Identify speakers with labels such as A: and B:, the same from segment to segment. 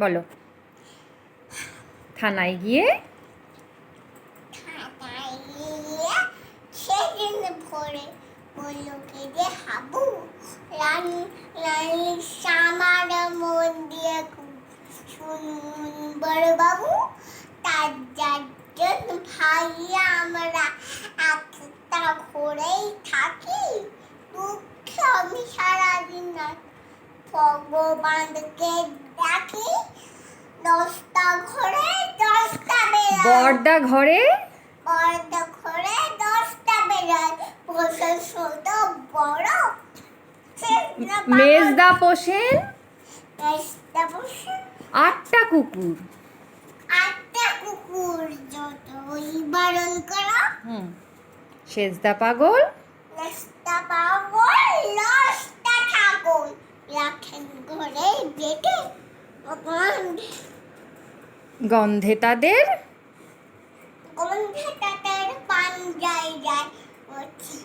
A: বলো। থানায় গিয়ে
B: সেদিন ভোরে বলল কি যে হাবু রানী রানী শ্যামার মন দিয়ে শুনুন বড়বাবু তার জন্য ভাইয়া আমরা একটা ঘরেই থাকি দুঃখে আমি সারাদিন ভগবানকে ডাকি 10টা ঘরে 10টা বেড়াল
A: বড়দা ঘরে
B: বড়দা ঘরে 10টা বেড়াল পোষণ ছোট বড়
A: মেজদা পোষেন
B: মেজদা পোষেন
A: 8টা কুকুর।
B: 8টা কুকুর যতই বারণ করো
A: সেজদা পাগল
B: 10টা পাগল 10টা ছাগল রাখেন ঘরে বেটে
A: গন্ধে তাদের
B: পাঞ্জায় যায় ও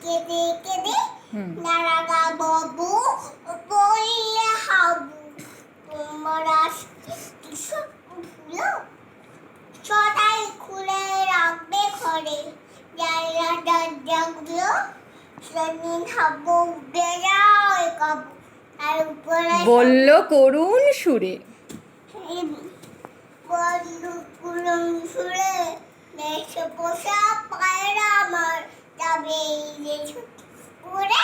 B: কেঁদে কেঁদে নারাগা বাবু বললে হাবু তোমরা কিসব ভুলো সদাই খুলে রাখবে ঘরে জায়গা দরজাগুলো সেদিন হাবু বেড়ায় কাবু আর উপরে
A: বলল করুণ সুরে
B: বললু কুলুম সুরে মেশে পোষা পায়রা আমার যাবে এই যে ছুটি করে